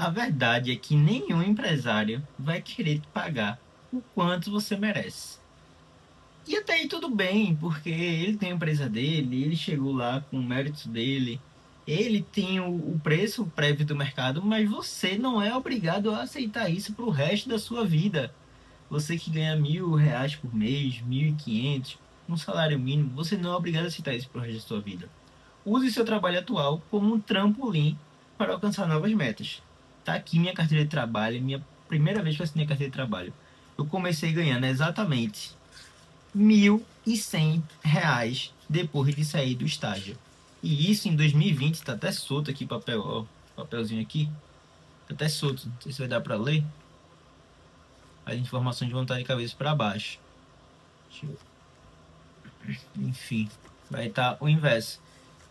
A verdade é que nenhum empresário vai querer te pagar o quanto você merece. E até aí tudo bem, porque ele tem a empresa dele, ele chegou lá com o mérito dele, ele tem o preço prévio do mercado, mas você não é obrigado a aceitar isso para o resto da sua vida. Você que ganha R$ 1.000 por mês, 1.500, um salário mínimo, você não é obrigado a aceitar isso para o resto da sua vida. Use seu trabalho atual como um trampolim para alcançar novas metas. Tá aqui minha carteira de trabalho, minha primeira vez que eu assinei a carteira de trabalho. Eu comecei ganhando exatamente R$ 1.100 depois de sair do estágio. E isso em 2020, tá até solto aqui, papel, ó, papelzinho aqui, tá até solto, não sei se vai dar para ler. As informações vão estar de cabeça para baixo. Enfim, vai estar o inverso.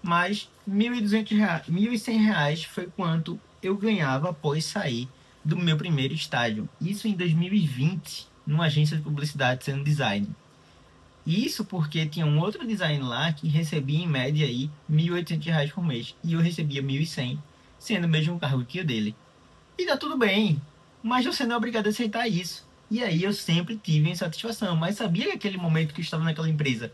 Mas R$ 1.200, R$ 1.100 foi quanto eu ganhava após sair do meu primeiro estágio. Isso em 2020, numa agência de publicidade sendo design. Isso porque tinha um outro design lá que recebia em média aí R$ 1.800 por mês. E eu recebia 1.100, sendo o mesmo cargo que o dele. E tá tudo bem, mas você não é obrigado a aceitar isso. E aí eu sempre tive insatisfação, mas sabia que aquele momento que eu estava naquela empresa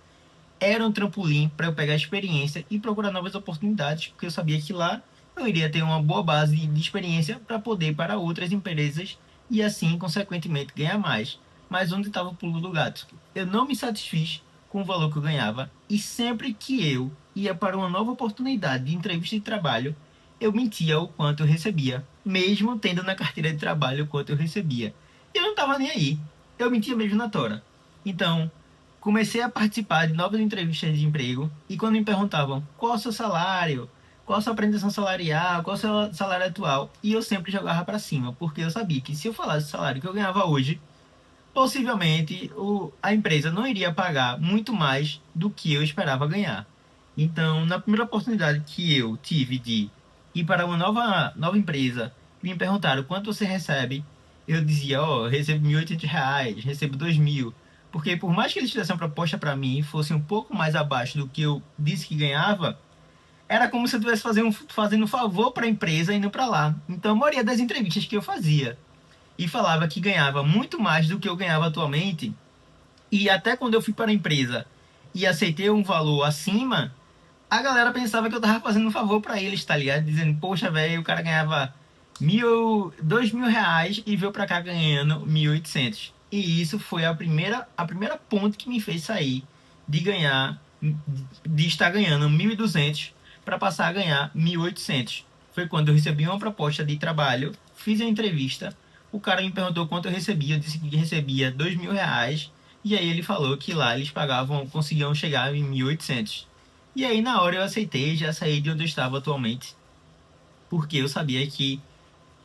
era um trampolim para eu pegar experiência e procurar novas oportunidades, porque eu sabia que lá eu iria ter uma boa base de experiência para poder ir para outras empresas e assim, consequentemente, ganhar mais. Mas onde estava o pulo do gato? Eu não me satisfiz com o valor que eu ganhava e sempre que eu ia para uma nova oportunidade de entrevista de trabalho, eu mentia o quanto eu recebia, mesmo tendo na carteira de trabalho o quanto eu recebia. E eu não estava nem aí. Eu mentia mesmo na tora. Então, comecei a participar de novas entrevistas de emprego e quando me perguntavam qual é o seu salário, qual a sua pretensão salarial, qual é o seu salário atual, e eu sempre jogava para cima, porque eu sabia que se eu falasse o salário que eu ganhava hoje, possivelmente a empresa não iria pagar muito mais do que eu esperava ganhar. Então, na primeira oportunidade que eu tive de ir para uma nova empresa, me perguntaram quanto você recebe, eu dizia, ó, eu recebo R$ 1.800, recebo 2.000. Porque por mais que eles fizessem uma proposta para mim e fosse um pouco mais abaixo do que eu disse que ganhava, era como se eu estivesse fazendo um favor para a empresa indo para lá. Então, a maioria das entrevistas que eu fazia e falava que ganhava muito mais do que eu ganhava atualmente, e até quando eu fui para a empresa e aceitei um valor acima, a galera pensava que eu tava fazendo um favor para eles, tá ligado? Dizendo, poxa, velho, o cara ganhava 2.000 reais e veio para cá ganhando 1.800. E isso foi a primeira ponte que me fez sair de ganhar, de estar ganhando 1.200 para passar a ganhar 1.800. Foi quando eu recebi uma proposta de trabalho, fiz a entrevista, o cara me perguntou quanto eu recebia, eu disse que recebia 2.000 reais, e aí ele falou que lá eles pagavam, conseguiam chegar em 1.800. E aí na hora eu aceitei e já saí de onde eu estava atualmente, porque eu sabia que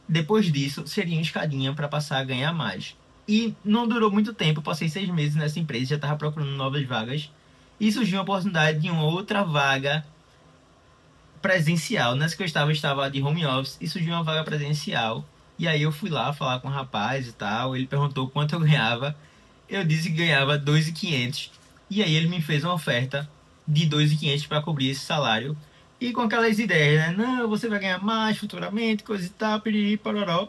depois disso seria uma escadinha para passar a ganhar mais. E não durou muito tempo, eu passei 6 meses nessa empresa, já estava procurando novas vagas, e surgiu a oportunidade de uma outra vaga presencial. Nessa que eu estava de home office e surgiu uma vaga presencial. E aí eu fui lá falar com o rapaz e tal. Ele perguntou quanto eu ganhava. Eu disse que ganhava 2.500. E aí ele me fez uma oferta de 2.500 para cobrir esse salário. E com aquelas ideias, né? Não, você vai ganhar mais futuramente, coisa e tal, piriri, pororó.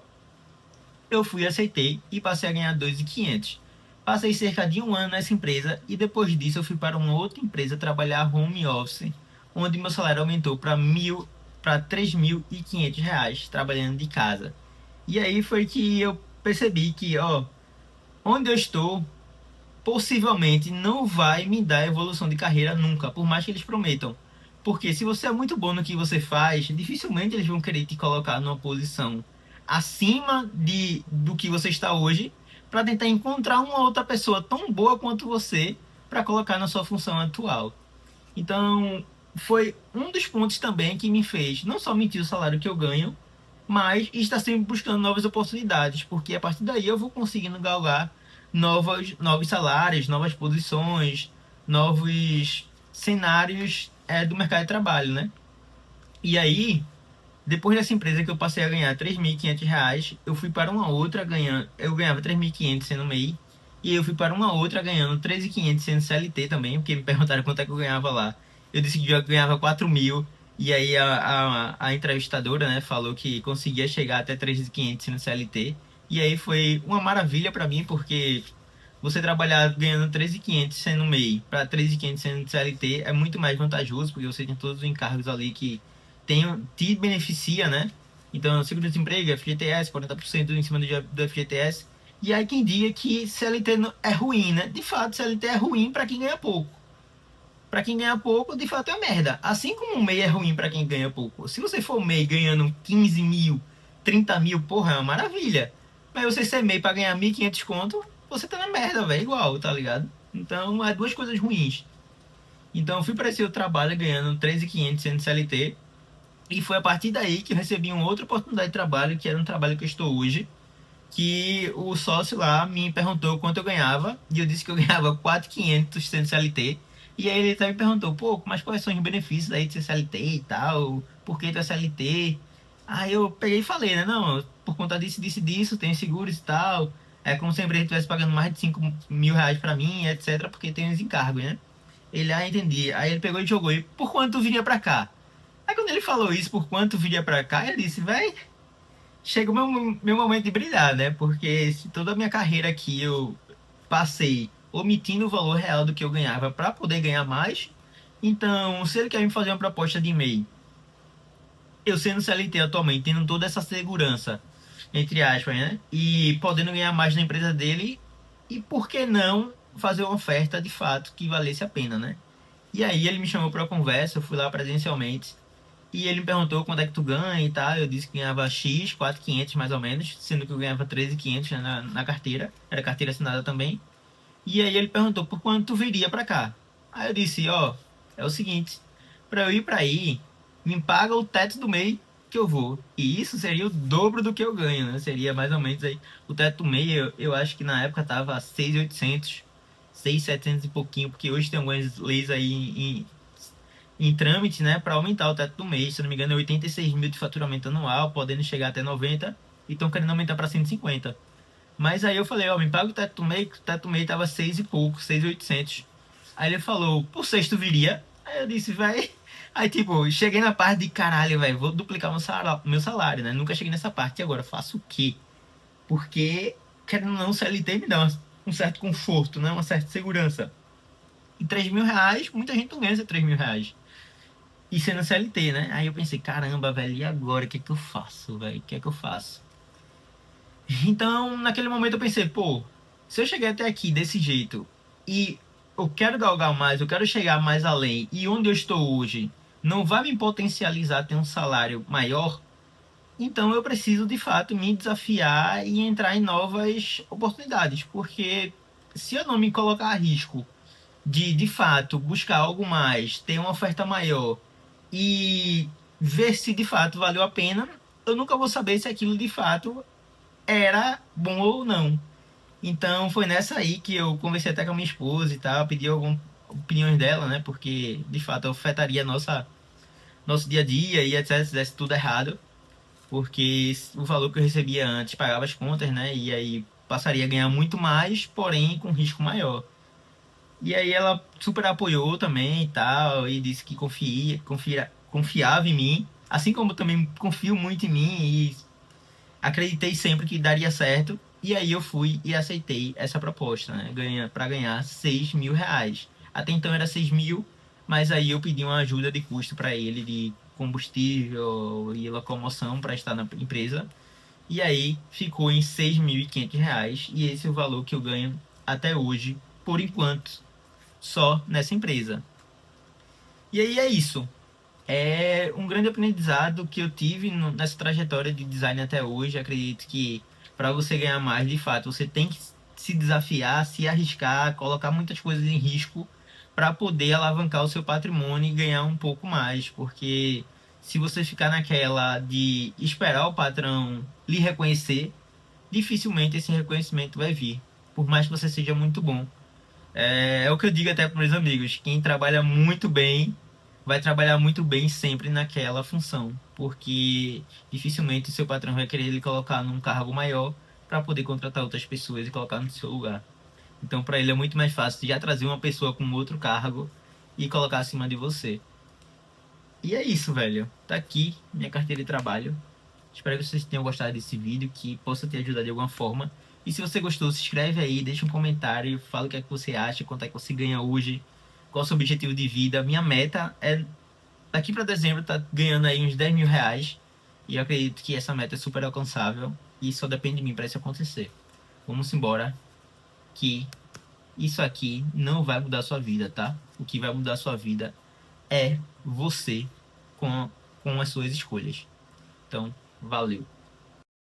Eu fui, aceitei e passei a ganhar 2.500. Passei cerca de um ano nessa empresa e depois disso eu fui para uma outra empresa trabalhar home office, onde meu salário aumentou para R$ 3.500 trabalhando de casa. E aí foi que eu percebi que, ó, onde eu estou possivelmente não vai me dar evolução de carreira nunca, por mais que eles prometam. Porque se você é muito bom no que você faz, dificilmente eles vão querer te colocar numa posição acima do que você está hoje, para tentar encontrar uma outra pessoa tão boa quanto você para colocar na sua função atual. Então, foi um dos pontos também que me fez não só mentir o salário que eu ganho, mas estar sempre buscando novas oportunidades, porque a partir daí eu vou conseguindo galgar novos salários, novas posições, novos cenários do mercado de trabalho, né? E aí, depois dessa empresa que eu passei a ganhar R$ 3.500, eu fui para uma outra ganhando, eu ganhava 3.500 sendo MEI, e eu fui para uma outra ganhando 13.500 sendo CLT também, porque me perguntaram quanto é que eu ganhava lá. Eu disse que eu ganhava 4.000, E aí a entrevistadora, né, falou que conseguia chegar até 3.500 no CLT. E aí foi uma maravilha para mim, porque você trabalhar ganhando 13.500 sendo MEI para 13.500 sendo CLT é muito mais vantajoso, porque você tem todos os encargos ali que te beneficia, né? Então, seguro-desemprego, FGTS, 40% em cima do FGTS. E aí quem diga que CLT é ruim, né? De fato, CLT é ruim para quem ganha pouco. Para quem ganha pouco, de fato é merda. Assim como o MEI é ruim para quem ganha pouco. Se você for MEI ganhando 15 mil, 30 mil, porra, é uma maravilha. Mas você ser MEI para ganhar 1.500 conto, você tá na merda, velho. Igual, tá ligado? Então, é duas coisas ruins. Então, eu fui para esse outro trabalho ganhando 13.500 sendo CLT. E foi a partir daí que eu recebi uma outra oportunidade de trabalho, que era um trabalho que eu estou hoje. Que o sócio lá me perguntou quanto eu ganhava. E eu disse que eu ganhava 4.500 sendo CLT. E aí ele também perguntou, pô, mas quais são os benefícios aí de ser CLT e tal? Por que tu é CLT? Aí eu peguei e falei, né? Não, por conta disso, tem seguros e tal. É como se a empresa estivesse pagando mais de 5 mil reais pra mim, etc. Porque tem os encargos, né? Ele, entendi. Aí ele pegou e jogou. E por quanto tu viria pra cá? Aí quando ele falou isso, por quanto viria pra cá, eu disse, véi, chega o meu momento de brilhar, né? Porque se toda a minha carreira aqui eu passei omitindo o valor real do que eu ganhava para poder ganhar mais, então se ele quer me fazer uma proposta de MEI, eu sendo CLT atualmente, tendo toda essa segurança, entre aspas, né? E podendo ganhar mais na empresa dele, e por que não fazer uma oferta de fato que valesse a pena, né? E aí ele me chamou para uma conversa, eu fui lá presencialmente. E ele me perguntou quanto é que tu ganha e tal. Eu disse que ganhava X, 4.500 mais ou menos, sendo que eu ganhava 13.500 né, na carteira. Era carteira assinada também. E aí ele perguntou por quanto tu viria pra cá. Aí eu disse, ó, é o seguinte, pra eu ir pra aí, me paga o teto do mês que eu vou. E isso seria o dobro do que eu ganho, né? Seria mais ou menos aí, o teto do mês, eu acho que na época tava 6.800, 6.700 e pouquinho, porque hoje tem algumas leis aí em trâmite, né, para aumentar o teto do mês. Se eu não me engano, é 86 mil de faturamento anual, podendo chegar até 90, e estão querendo aumentar para 150. Mas aí eu falei, ó, me paga o teto do mês tava 6 e pouco, 6.800. Aí ele falou, por sexto viria? Aí eu disse, vai. Aí, tipo, cheguei na parte de caralho, velho, vou duplicar meu salário, né? Nunca cheguei nessa parte. E agora, faço o quê? Porque, querendo ou não, o CLT me dá um certo conforto, né? Uma certa segurança. E 3 mil reais, muita gente não ganha 3 mil reais. E sendo CLT, né? Aí eu pensei, caramba, velho, e agora? O que é que eu faço, velho? O que é que eu faço? Então, naquele momento eu pensei, pô, se eu cheguei até aqui desse jeito e eu quero galgar mais, eu quero chegar mais além, e onde eu estou hoje não vai me potencializar ter um salário maior, então eu preciso de fato me desafiar e entrar em novas oportunidades, porque se eu não me colocar a risco de fato buscar algo mais, ter uma oferta maior e ver se de fato valeu a pena, eu nunca vou saber se aquilo de fato era bom ou não. Então foi nessa aí que eu conversei até com a minha esposa e tal, pedi algumas opiniões dela, né? Porque de fato afetaria nosso dia a dia e etc. Se desse tudo errado, porque o valor que eu recebia antes pagava as contas, né? E aí passaria a ganhar muito mais, porém com risco maior. E aí ela super apoiou também e tal, e disse que confiava em mim, assim como eu também confio muito em mim e acreditei sempre que daria certo. E aí eu fui e aceitei essa proposta, né? Para ganhar 6 mil reais. Até então era 6 mil, mas aí eu pedi uma ajuda de custo para ele de combustível e locomoção para estar na empresa. E aí ficou em 6.500 reais. E esse é o valor que eu ganho até hoje, por enquanto só nessa empresa. E aí é isso. É um grande aprendizado que eu tive nessa trajetória de design até hoje. Acredito que para você ganhar mais, de fato, você tem que se desafiar, se arriscar, colocar muitas coisas em risco para poder alavancar o seu patrimônio e ganhar um pouco mais. Porque se você ficar naquela de esperar o patrão lhe reconhecer, dificilmente esse reconhecimento vai vir. Por mais que você seja muito bom. É o que eu digo até para meus amigos. Quem trabalha muito bem, vai trabalhar muito bem sempre naquela função. Porque dificilmente o seu patrão vai querer ele colocar num cargo maior para poder contratar outras pessoas e colocar no seu lugar. Então, para ele é muito mais fácil já trazer uma pessoa com outro cargo e colocar acima de você. E é isso, velho. Tá aqui minha carteira de trabalho. Espero que vocês tenham gostado desse vídeo, que possa te ajudar de alguma forma. E se você gostou, se inscreve aí, deixa um comentário, fala o que é que você acha, quanto é que você ganha hoje, qual é o seu objetivo de vida. Minha meta é, daqui para dezembro, tá ganhando aí uns 10 mil reais. E eu acredito que essa meta é super alcançável. E só depende de mim para isso acontecer. Vamos embora, que isso aqui não vai mudar a sua vida, tá? O que vai mudar a sua vida é você com as suas escolhas. Então, valeu.